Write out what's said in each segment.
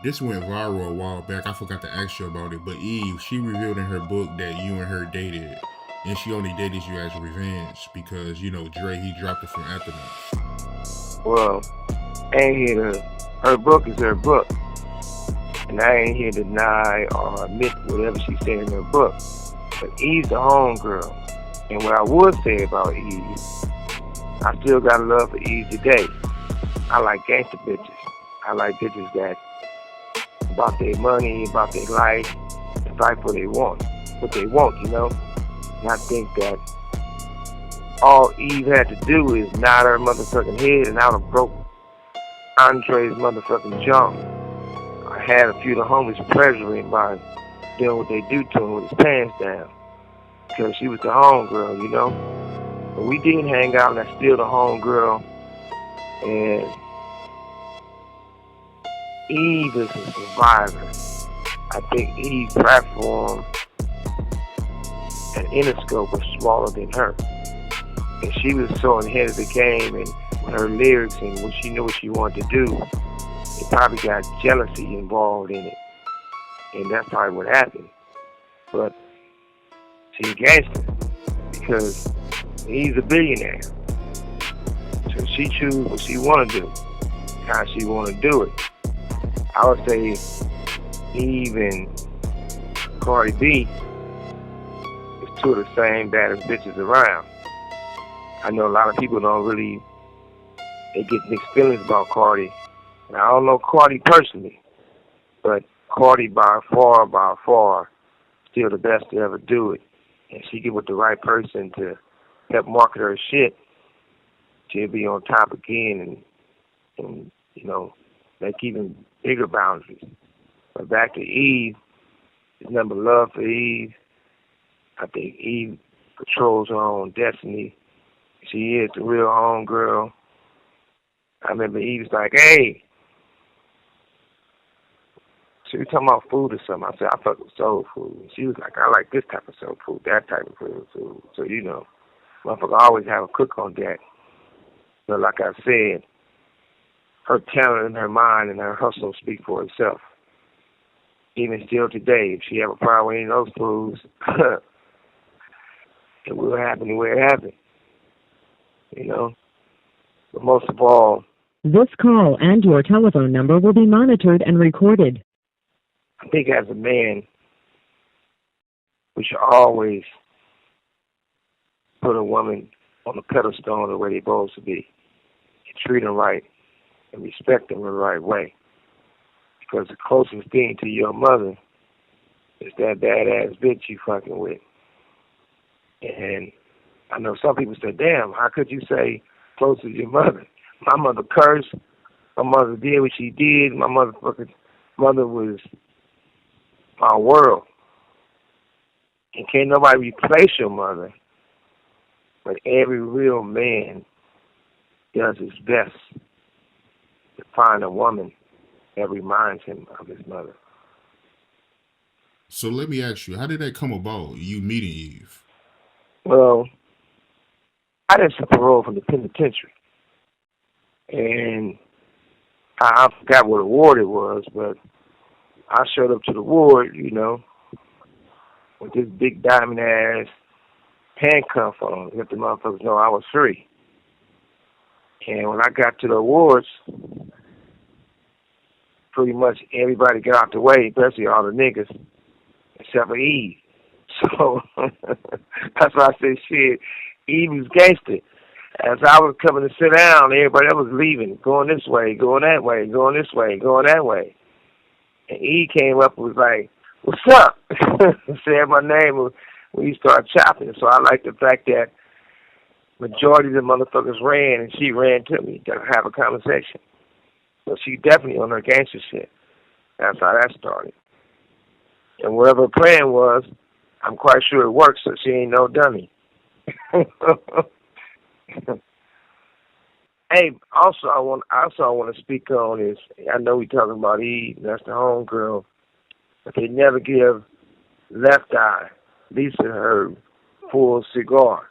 This went viral a while back. I forgot to ask you about it, but Eve, she revealed in her book that you and her dated, and she only dated you as revenge because Dre he dropped it from Aftermath. Well, I ain't here to. Her book is her book, and I ain't here to deny or admit whatever she said in her book. But Eve's a homegirl, and what I would say about Eve, I still got love for Eve today. I like gangster bitches. I like bitches that about their money, about their life, and fight for what they want. And I think that all Eve had to do is nod her motherfucking head, and I would have broke Andre's motherfucking jaw. I had a few of the homies pressuring by doing what they do to him with his pants down. Because she was the homegirl. But we did hang out, and I still the homegirl. And Eve is a survivor. I think Eve's platform and Interscope was smaller than her. And she was so ahead of the game and with her lyrics and when she knew what she wanted to do, it probably got jealousy involved in it. And that's probably what happened. But she's a gangster because he's a billionaire. So she chooses what she want to do, how she want to do it. I would say Eve and Cardi B is two of the same baddest bitches around. I know a lot of people they get mixed feelings about Cardi. And I don't know Cardi personally, but Cardi by far, still the best to ever do it. And she get with the right person to help market her shit, she'll be on top again and make even bigger boundaries. But back to Eve, there's nothing but love for Eve. I think Eve controls her own destiny. She is the real homegirl. I remember Eve was like, hey, she was talking about food or something. I said, I fuck with soul food. And she was like, I like this type of soul food, that type of food. So motherfucker always have a cook on deck. But like I said, her talent and her mind and her hustle speak for itself. Even still today, if she have a problem with any of those foods, it will happen the way it happened. But most of all, this call and your telephone number will be monitored and recorded. I think as a man, we should always put a woman on a pedestal the way they're supposed to be, and treat them right, and respect them in the right way. Because the closest thing to your mother is that badass bitch you fucking with. And I know some people say, damn, how could you say close to your mother? My mother cursed. My mother did what she did. My motherfucking mother was my world. And can't nobody replace your mother. But every real man does his best to find a woman that reminds him of his mother. So let me ask you, how did that come about? You meeting Eve? Well, I just took parole from the penitentiary. And I forgot what award it was, but I showed up to the ward, with this big diamond ass handcuff on, let the motherfuckers know I was free. And when I got to the awards, pretty much everybody got out the way, especially all the niggas, except for Eve. So that's why I said, shit, Eve was gangster. As I was coming to sit down, everybody else was leaving, going this way, going that way, going this way, going that way. And Eve came up and was like, what's up? Said my name when we started chopping. So I like the fact that majority of the motherfuckers ran, and she ran to me to have a conversation. So she definitely on her gangster shit. That's how that started. And whatever her plan was, I'm quite sure it worked, so she ain't no dummy. Hey, also I want to speak on is, I know we talking about Eve, that's the homegirl, but they never give Left Eye, Lisa, her full cigar.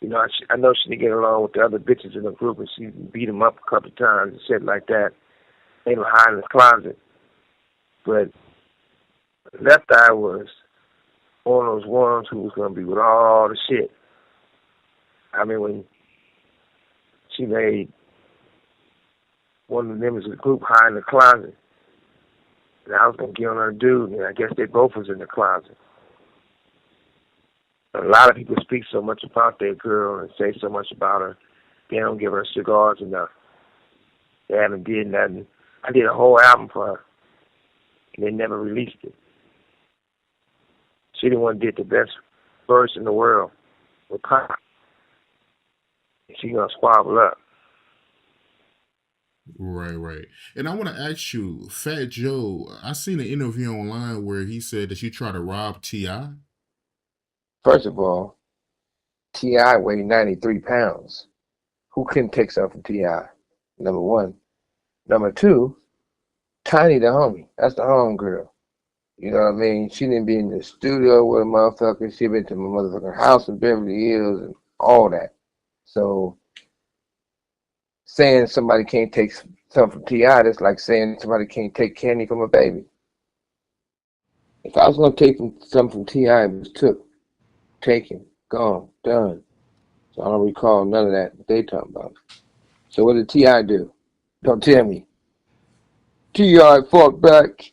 I know she didn't get along with the other bitches in the group, and she beat them up a couple of times and shit like that. They were hiding in the closet. But Left Eye was one of those ones who was going to be with all the shit. I mean, when she made one of the members of the group hide in the closet, and I was going to get on her dude, and I guess they both was in the closet. A lot of people speak so much about their girl and say so much about her, they don't give her cigars enough. They haven't did nothing. I did a whole album for her, and they never released it. She the one did the best verse in the world with Pop. She gonna squabble up. Right. And I want to ask you, Fat Joe, I seen an interview online where he said that you try to rob T.I. First of all, T.I. weighed 93 pounds. Who couldn't take something from T.I.? Number one. Number two, Tiny the homie. That's the home girl. You know what I mean? She didn't be in the studio with a motherfucker. She been to my motherfucking house in Beverly Hills and all that. So saying somebody can't take something from T.I., that's like saying somebody can't take candy from a baby. If I was going to take something from T.I., it was took, taken, gone, done. So I don't recall none of that they talking about. So what did T.I. do? Don't tell me. T.I. fought back.